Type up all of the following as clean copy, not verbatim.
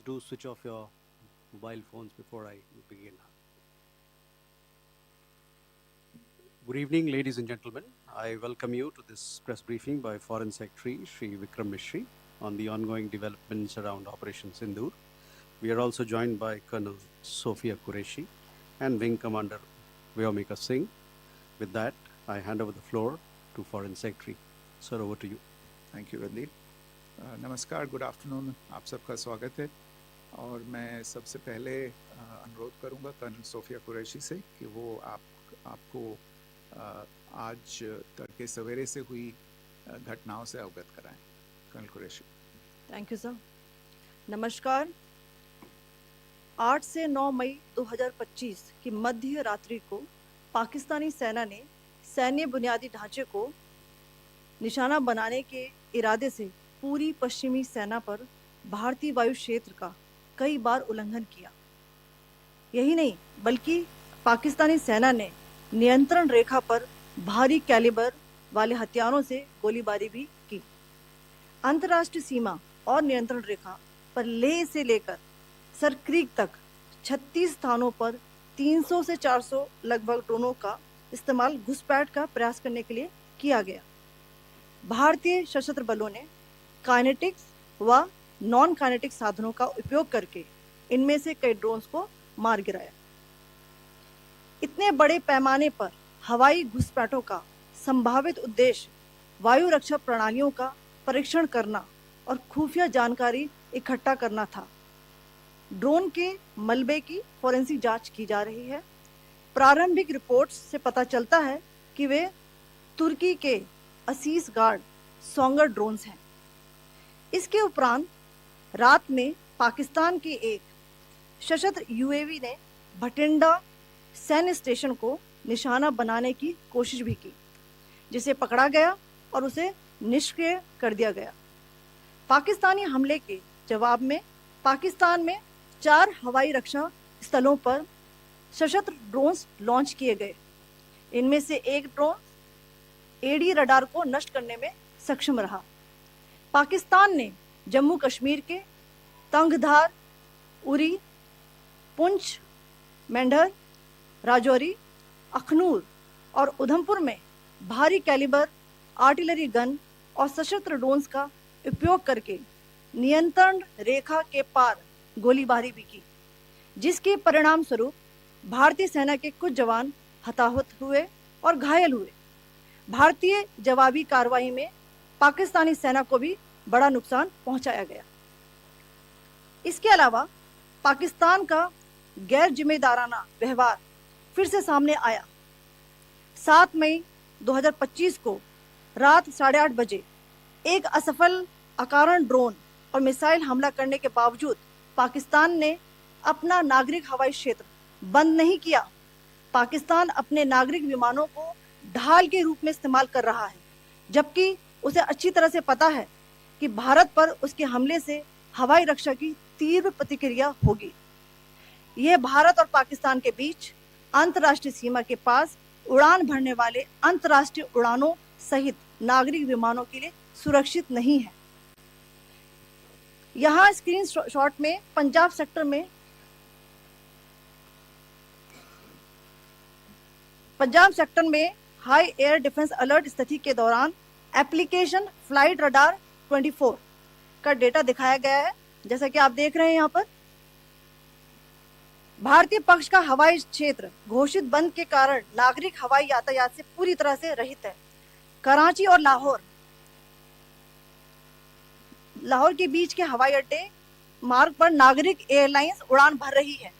do switch off your mobile phones before I begin. Good evening, ladies and gentlemen. I welcome you to this press briefing by Foreign Secretary Shri Vikram Mishri on the ongoing developments around Operation Sindoor. We are also joined by Colonel Sophia Qureshi and Wing Commander Vyomika Singh. With that, I hand over the floor to Foreign Secretary. Sir, over to you. Thank you Randeep. नमस्कार, good afternoon, आप सबका स्वागत है। और मैं सबसे पहले अनुरोध करूंगा कर्नल सोफिया कुरैशी से कि वो आपको आज तड़के सवेरे से हुई घटनाओं से अवगत कराएं। Colonel Qureshi. Thank you sir. नमस्कार। 8 से 9 मई 2025 की मध्य रात्रि को पाकिस्तानी सेना ने सैन्य बुनियादी ढांचे को निशाना बनाने के इरादे से पूरी पश्चिमी सेना पर भारतीय वायु क्षेत्र का कई बार उल्लंघन किया। यही नहीं बल्कि पाकिस्तानी सेना ने नियंत्रण रेखा पर भारी कैलिबर वाले हथियारों से गोलीबारी भी की। अंतर्राष्ट्रीय सीमा और नियंत्रण रेखा पर लेह से लेकर सर क्रीक तक 36 स्थानों पर 300 से 400 लगभग ड्रोनों का इस्तेमाल घुसपैठ का प्रयास करने के लिए किया गया। भारतीय सशस्त्र बलों ने काइनेटिक्स व नॉन काइनेटिक साधनों का उपयोग करके इनमें से कई ड्रोन्स को मार गिराया। इतने बड़े पैमाने पर हवाई घुसपैठों का संभावित उद्देश्य वायु रक्षा प्रणालियों का परीक्षण करना और खुफिया जानकारी इकट्ठा करना था। ड्रोन के मलबे की फोरेंसिक जांच की जा रही है। प्रारंभिक रिपोर्ट्स से पता चलता है कि वे तुर्की के असीस गार्ड सोंगर ड्रोन्स हैं। इसके उपरांत रात में पाकिस्तान के एक सशस्त्र यूएवी ने भटिंडा सैन्य स्टेशन को निशाना बनाने की कोशिश भी की, जिसे पकड़ा गया और उसे निष्क्रिय कर दिया गया। पाकिस्तानी हमले के जवाब में पाकिस्तान में 4 हवाई रक्षा स्थलों पर सशस्त्र ड्रोन्स लॉन्च किए गए। इनमें से एक ड्रोन एडी रडार को नष्ट करने में सक्षम रहा। पाकिस्तान ने जम्मू कश्मीर के तंगधार, उरी, पुंछ, मेंढर, राजौरी, अखनूर और उधमपुर में भारी कैलिबर आर्टिलरी गन और सशस्त्र ड्रोन्स का उपयोग करके नियंत्रण रेखा के पार गोलीबारी भी की, जिसके परिणाम स्वरूप भारतीय सेना के कुछ जवान हताहत हुए और घायल हुए। भारतीय जवाबी कार्रवाई में पाकिस्तानी सेना को भी बड़ा नुकसान पहुंचाया गया। इसके अलावा पाकिस्तान का गैर जिम्मेदाराना व्यवहार फिर से सामने आया। 7 मई 2025 को रात 8:30 बजे एक असफल अकारण ड्रोन और मिसाइल हमला करने के बावजूद पाकिस्तान ने अपना नागरिक हवाई क्षेत्र बंद नहीं किया। पाकिस्तान अपने नागरिक विमानों को ढाल के रूप में इस्तेमाल कर रहा है, जबकि उसे अच्छी तरह से पता है कि भारत पर उसके हमले से हवाई रक्षा की तीव्र प्रतिक्रिया होगी। यह भारत और पाकिस्तान के बीच अंतर्राष्ट्रीय सीमा के पास उड़ान भरने वाले अंतर्राष्ट्रीय उड़ानों सहित नागरिक विमानों के लिए सुरक्षित नहीं है। यहाँ स्क्रीन शॉट में पंजाब सेक्टर में हाई एयर डिफेंस अलर्ट स्थिति के दौरान एप्लीकेशन फ्लाइट रडार 24 का डेटा दिखाया गया है। जैसा कि आप देख रहे हैं, यहाँ पर भारतीय पक्ष का हवाई क्षेत्र घोषित बंद के कारण नागरिक हवाई यातायात से पूरी तरह से रहित है। कराची और लाहौर के बीच के हवाई अड्डे मार्ग पर नागरिक एयरलाइंस उड़ान भर रही है।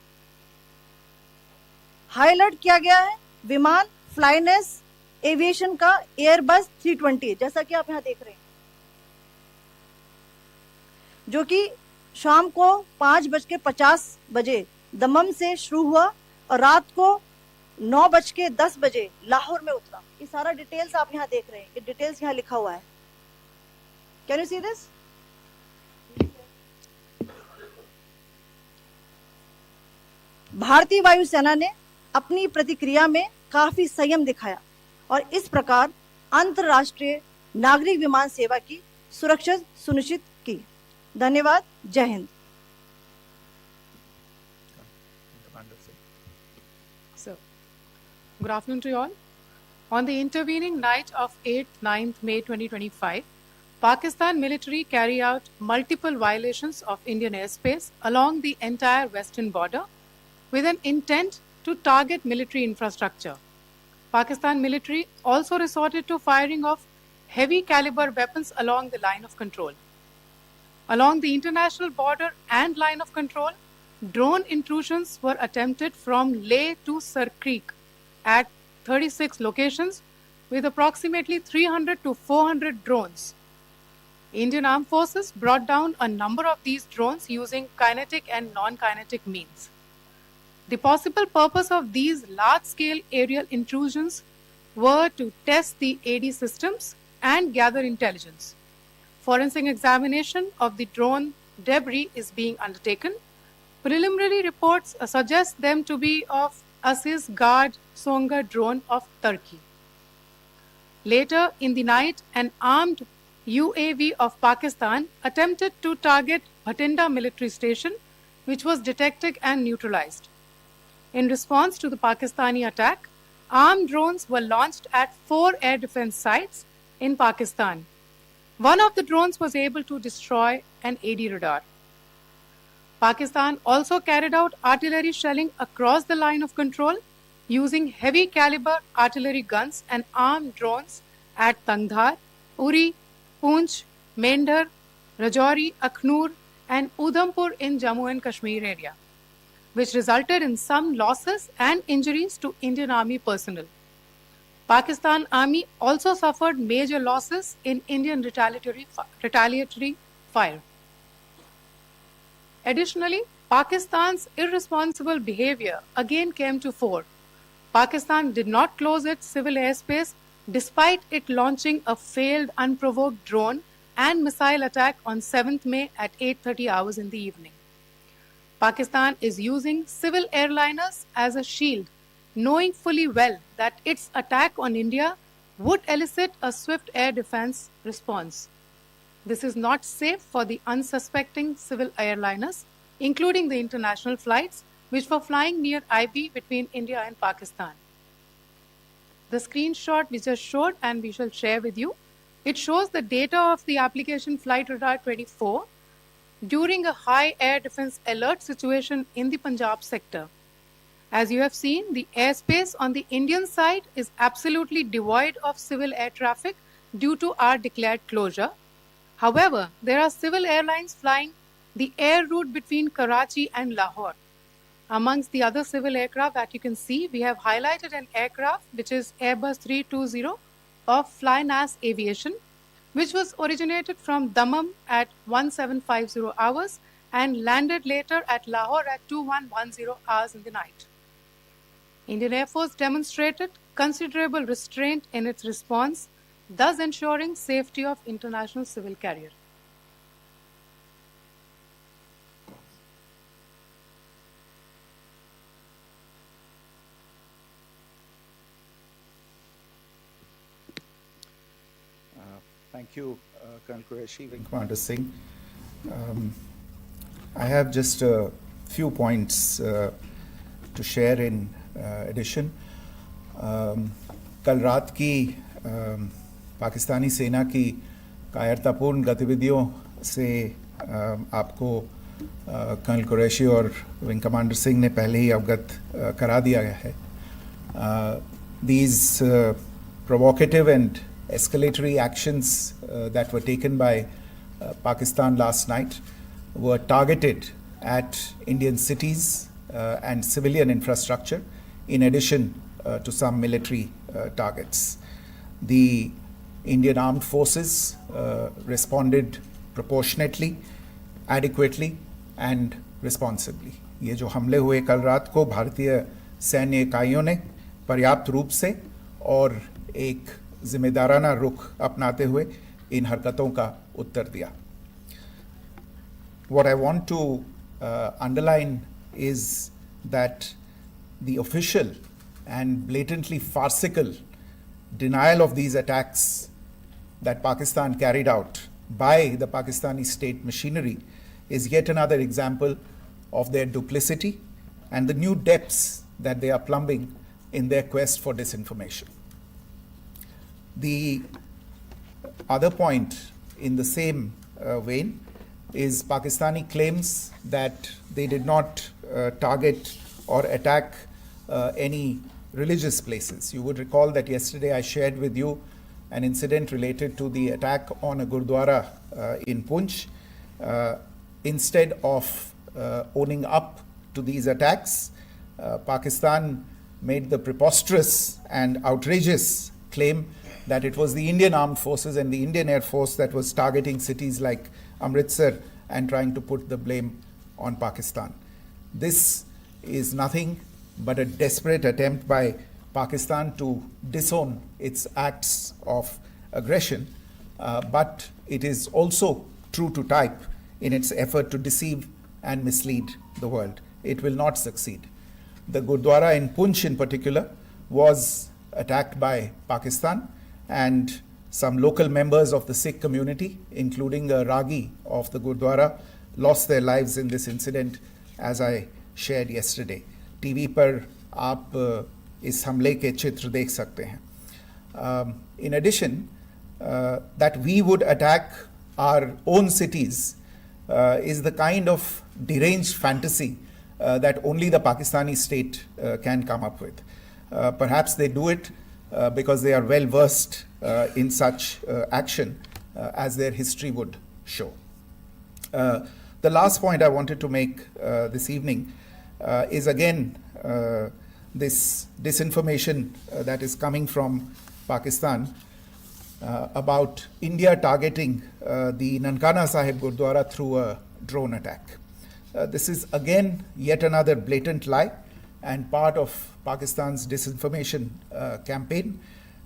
हाई अलर्ट किया गया है विमान फ्लाइनेस एविएशन का एयरबस 320, जैसा कि आप यहाँ देख रहे हैं, जो कि शाम को 5:50 बजे दमम से शुरू हुआ और रात को 9:10 बजे लाहौर में उतरा। ये सारा डिटेल्स आप यहाँ देख रहे हैं, ये डिटेल्स यहाँ लिखा हुआ है। Can you see this? भारतीय वायुसेना ने अपनी प्रतिक्रिया में काफी संयम दिखाया और इस प्रकार अंतर्राष्ट्रीय नागरिक विमान सेवा की सुरक्षा सुनिश्चित की। धन्यवाद। जय Hind. Good afternoon to you all. On the intervening night of 8th 9th May 2025, Pakistan military carry out multiple violations of Indian airspace along the entire western border with an intent to target military infrastructure. Pakistan military also resorted to firing of heavy caliber weapons along the line of control. Along the international border and line of control, drone intrusions were attempted from Leh to Sir Creek at 36 locations with approximately 300 to 400 drones. Indian Armed Forces brought down a number of these drones using kinetic and non-kinetic means. The possible purpose of these large-scale aerial intrusions were to test the AD systems and gather intelligence. Forensic examination of the drone debris is being undertaken. Preliminary reports suggest them to be of Aziz Guard Songa drone of Turkey. Later in the night, an armed UAV of Pakistan attempted to target Bhatinda military station, which was detected and neutralized. In response to the Pakistani attack, armed drones were launched at 4 air defense sites in Pakistan. One of the drones was able to destroy an AD radar. Pakistan also carried out artillery shelling across the line of control using heavy caliber artillery guns and armed drones at Tangdhar, Uri, Poonch, Mendhar, Rajouri, Akhnur and Udhampur in Jammu and Kashmir area, which resulted in some losses and injuries to Indian Army personnel. Pakistan Army also suffered major losses in Indian retaliatory fire. Additionally, Pakistan's irresponsible behavior again came to fore. Pakistan did not close its civil airspace despite it launching a failed unprovoked drone and missile attack on 7th May at 8:30 hours in the evening. Pakistan is using civil airliners as a shield, knowing fully well that its attack on India would elicit a swift air defense response. This is not safe for the unsuspecting civil airliners, including the international flights which were flying near IB between India and Pakistan. The screenshot we just showed and we shall share with you, it shows the data of the application Flight Radar 24 during a high air defense alert situation in the Punjab sector. As you have seen, the airspace on the Indian side is absolutely devoid of civil air traffic due to our declared closure. However, there are civil airlines flying the air route between Karachi and Lahore. Amongst the other civil aircraft that you can see, we have highlighted an aircraft which is Airbus 320 of Flynas Aviation, which was originated from Dammam at 1750 hours and landed later at Lahore at 2110 hours in the night. Indian Air Force demonstrated considerable restraint in its response, thus ensuring safety of international civil carrier. Thank you, Colonel Qureshi, Wing Commander Singh. I have just a few points to share in addition. कल रात की पाकिस्तानी सेना की कायरतापूर्ण गतिविधियों से आपको colonel Qureshi और विंग कमांडर सिंह ने पहले ही अवगत करा दिया गया है. These provocative and escalatory actions that were taken by Pakistan last night were targeted at Indian cities and civilian infrastructure, in addition to some military targets. The Indian Armed Forces responded proportionately, adequately and responsibly. ये जो हमले हुए कल रात को भारतीय सैन्य इकाइयों ने पर्याप्त रूप से और एक जिम्मेदाराना रुख अपनाते हुए इन हरकतों का उत्तर दिया. What I want to underline is that the official and blatantly farcical denial of these attacks that Pakistan carried out by the Pakistani state machinery is yet another example of their duplicity and the new depths that they are plumbing in their quest for disinformation. The other point in the same vein is Pakistani claims that they did not target or attack any religious places. You would recall that yesterday I shared with you an incident related to the attack on a Gurdwara in Poonch. Instead of owning up to these attacks, Pakistan made the preposterous and outrageous claim that it was the Indian Armed Forces and the Indian Air Force that was targeting cities like Amritsar and trying to put the blame on Pakistan. This is nothing but a desperate attempt by Pakistan to disown its acts of aggression, but it is also true to type in its effort to deceive and mislead the world. It will not succeed. The Gurdwara in Poonch in particular was attacked by Pakistan, and some local members of the Sikh community, including a Ragi of the Gurdwara, lost their lives in this incident, as I shared yesterday. TV पर आप इस हमले के चित्र देख सकते हैं. In addition, that we would attack our own cities is the kind of deranged fantasy that only the Pakistani state can come up with. Perhaps they do it because they are well versed in such action, as their history would show. The last point I wanted to make this evening is again this disinformation that is coming from Pakistan about India targeting the Nankana Sahib Gurdwara through a drone attack. This is again yet another blatant lie and part of Pakistan's disinformation campaign.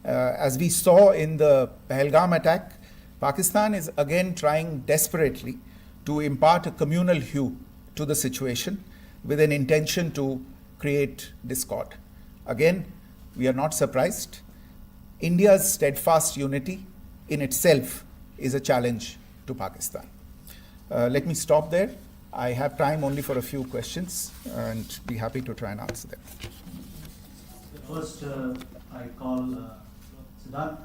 As we saw in the Pahalgam attack, Pakistan is again trying desperately to impart a communal hue to the situation with an intention to create discord. Again, we are not surprised. India's steadfast unity in itself is a challenge to Pakistan. Let me stop there. I have time only for a few questions and be happy to try and answer them. First, I call Siddharth.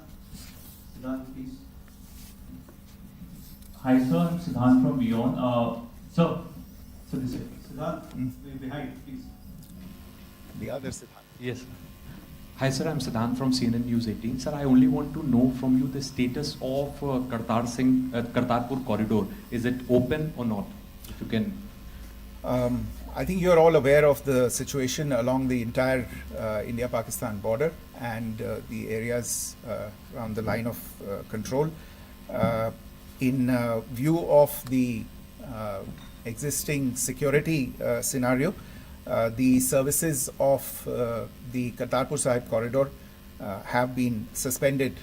Siddharth, please. Hi, sir. I'm Siddharth from Beyond. So this is Siddharth, behind, please. The other Siddharth. yes. Hi, sir. I'm Siddharth from CNN News 18. Sir, I only want to know from you the status of Kartarpur corridor. Is it open or not? If you can. I think you're all aware of the situation along the entire India-Pakistan border and the areas around the line of control. In view of the existing security scenario, the services of the Kartarpur Sahib corridor have been suspended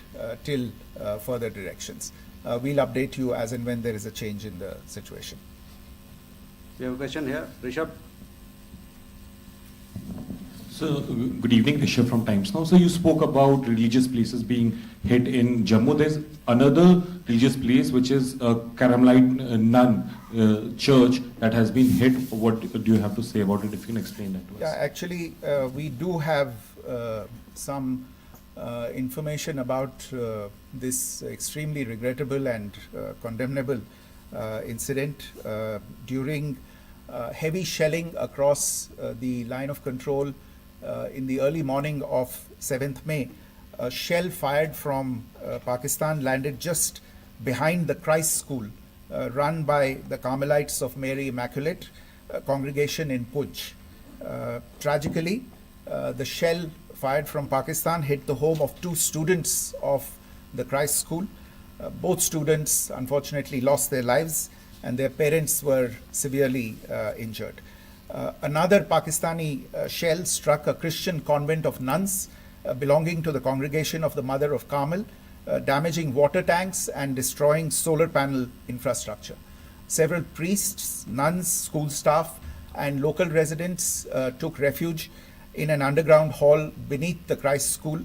till further directions. We'll update you as and when there is a change in the situation. We have a question here. Rishabh. So, good evening, Rishabh from Times Now. So, you spoke about religious places being hit in Jammu. There's another religious place which is a Carmelite nun church that has been hit. What do you have to say about it? If you can explain that to us. Yeah, actually, we do have some information about this extremely regrettable and condemnable incident. During heavy shelling across the line of control in the early morning of 7th May, a shell fired from Pakistan landed just behind the Christ School run by the Carmelites of Mary Immaculate congregation in Poonch. Tragically, the shell fired from Pakistan hit the home of 2 students of the Christ School. Both students unfortunately lost their lives and their parents were severely injured. Another Pakistani shell struck a Christian convent of nuns belonging to the congregation of the Mother of Carmel, damaging water tanks and destroying solar panel infrastructure. Several priests, nuns, school staff, and local residents took refuge in an underground hall beneath the Christ School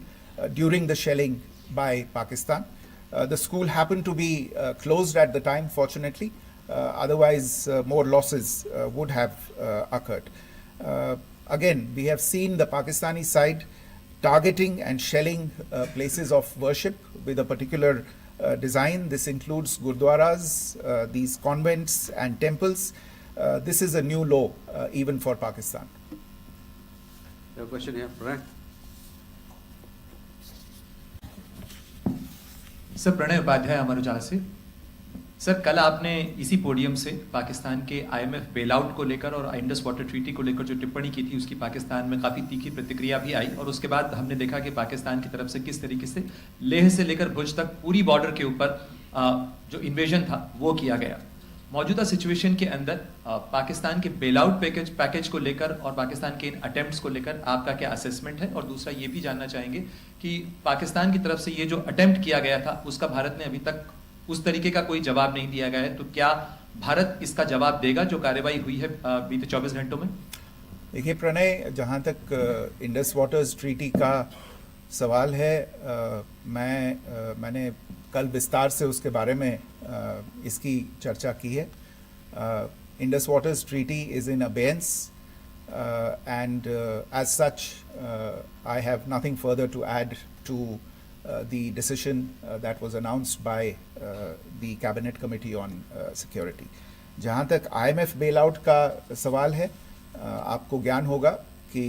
during the shelling by Pakistan. The school happened to be closed at the time, fortunately. Otherwise, more losses would have occurred. Again, we have seen the Pakistani side targeting and shelling places of worship with a particular design. This includes gurdwaras, these convents and temples. This is a new law even for Pakistan. You have a question here, Pranay? Sir Pranay Upadhyay Amar Ujala से। सर कल आपने इसी podium से पाकिस्तान के IMF bailout को लेकर और इंडस वाटर ट्रीटी को लेकर जो टिप्पणी की थी उसकी पाकिस्तान में काफ़ी तीखी प्रतिक्रिया भी आई और उसके बाद हमने देखा कि पाकिस्तान की तरफ से किस तरीके से लेह से लेकर भुज तक पूरी बॉर्डर के ऊपर जो इन्वेजन था वो किया गया। मौजूदा सिचुएशन के अंदर पाकिस्तान के बेलआउट पैकेज को लेकर और पाकिस्तान के इन अटेम्प्ट्स को लेकर आपका क्या असेसमेंट है? और दूसरा ये भी जानना चाहेंगे कि पाकिस्तान की तरफ से ये जो अटेम्प्ट किया गया था उसका भारत ने अभी तक उस तरीके का कोई जवाब नहीं दिया गया है, तो क्या भारत इसका जवाब देगा जो कार्रवाई हुई है बीते 24 घंटों में? देखिए प्रणय, जहाँ तक इंडस वाटर्स ट्रीटी का सवाल है, मैंने कल विस्तार से उसके बारे में इसकी चर्चा की है। Indus waters treaty is in abeyance and as such I have nothing further to add to the decision that was announced by the Cabinet Committee on Security. जहाँ तक IMF bailout का सवाल है, आपको ज्ञान होगा कि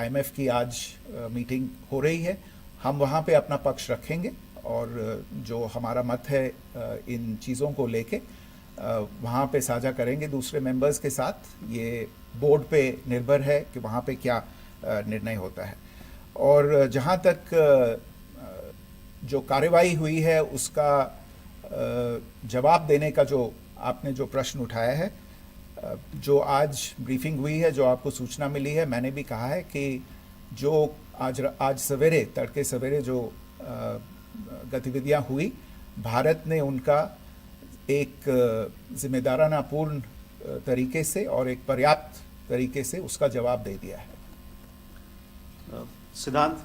IMF की आज मीटिंग हो रही है। हम वहाँ पे अपना पक्ष रखेंगे और जो हमारा मत है इन चीज़ों को लेके वहाँ पे साझा करेंगे दूसरे मेंबर्स के साथ। ये बोर्ड पे निर्भर है कि वहाँ पे क्या निर्णय होता है। और जहाँ तक जो कार्रवाई हुई है उसका जवाब देने का जो आपने जो प्रश्न उठाया है, जो आज ब्रीफिंग हुई है, जो आपको सूचना मिली है, मैंने भी कहा है कि जो आज सवेरे तड़के सवेरे जो गतिविधियाँ हुई, भारत ने उनका एक जिम्मेदाराना पूर्ण तरीके से और एक पर्याप्त तरीके से उसका जवाब दे दिया है। सिद्धांत?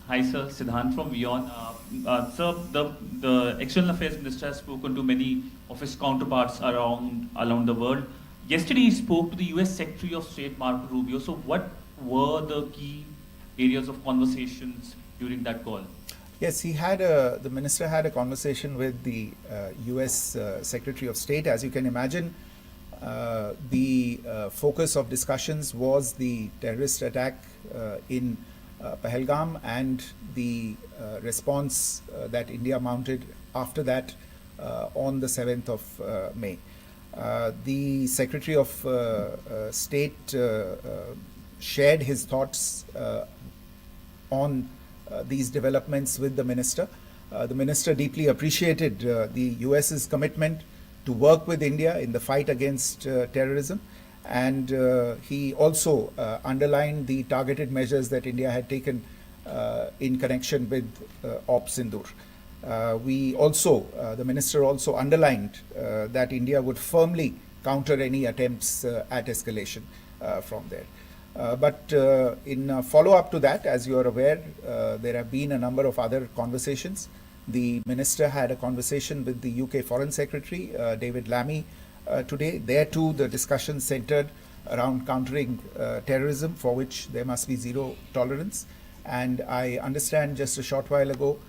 Hi sir, Siddhant from WION. Sir, the External Affairs Minister has spoken to many of his counterparts around the world. Yesterday he spoke to the US Secretary of State Marco Rubio. So what were the key areas of conversations during that call? Yes, the minister had a conversation with the US Secretary of State. As you can imagine, the focus of discussions was the terrorist attack in Pahalgam and the response that India mounted after that on the 7th of May. The Secretary of State shared his thoughts on these developments with the minister. The minister deeply appreciated the US's commitment to work with India in the fight against terrorism, and he also underlined the targeted measures that India had taken in connection with Op Sindoor. The minister also underlined that India would firmly counter any attempts at escalation from there. But in follow-up to that, as you are aware, there have been a number of other conversations. The minister had a conversation with the UK Foreign Secretary, David Lammy, today. There too, the discussion centered around countering terrorism, for which there must be zero tolerance. And I understand just a short while ago,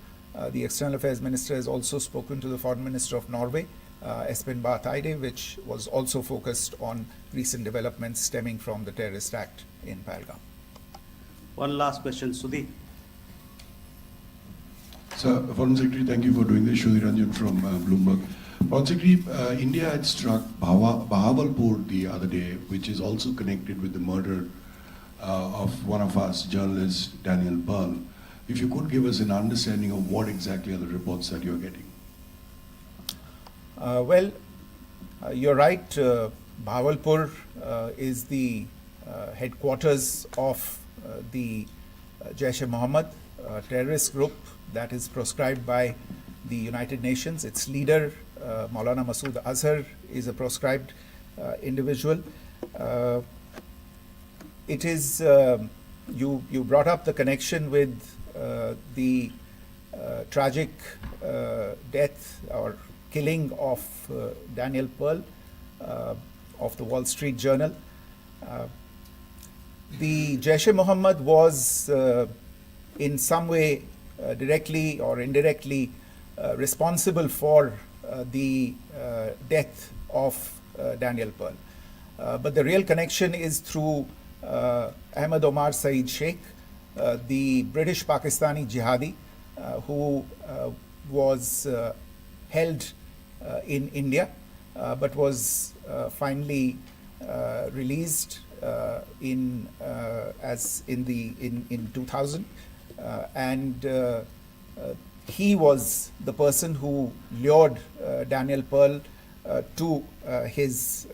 the External Affairs Minister has also spoken to the Foreign Minister of Norway, Espen Barth Eide, which was also focused on recent developments stemming from the terrorist act in Pahalgam. One last question, Sudhi. Sir, Foreign Secretary, thank you for doing this. Sudhi Ranjan from Bloomberg. Foreign Secretary, India had struck Bahawalpur the other day, which is also connected with the murder of one of us, journalist Daniel Pearl. If you could give us an understanding of what exactly are the reports that you're getting. You're right. Bahawalpur is the headquarters of the Jaish-e-Mohammed terrorist group that is proscribed by the United Nations. Its leader, Maulana Masood Azhar, is a proscribed individual. It is, you brought up the connection with the tragic death or killing of Daniel Pearl of the Wall Street Journal. the Jaish-e-Mohammed was in some way directly or indirectly responsible for the death of Daniel Pearl. But the real connection is through Ahmed Omar Saeed Sheikh, the British Pakistani jihadi who was held in India but was finally released in 2000, and he was the person who lured Daniel Pearl to his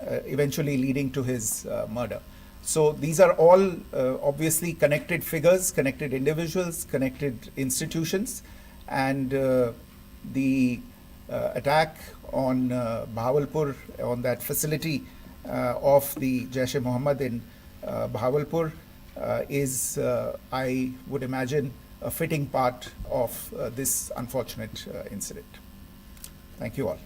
eventually leading to his murder. So these are all obviously connected figures, connected individuals, connected institutions, and the attack on Bahawalpur, on that facility of the Jaish-e-Mohammed in Bahawalpur is, I would imagine, a fitting part of this unfortunate incident. Thank you all.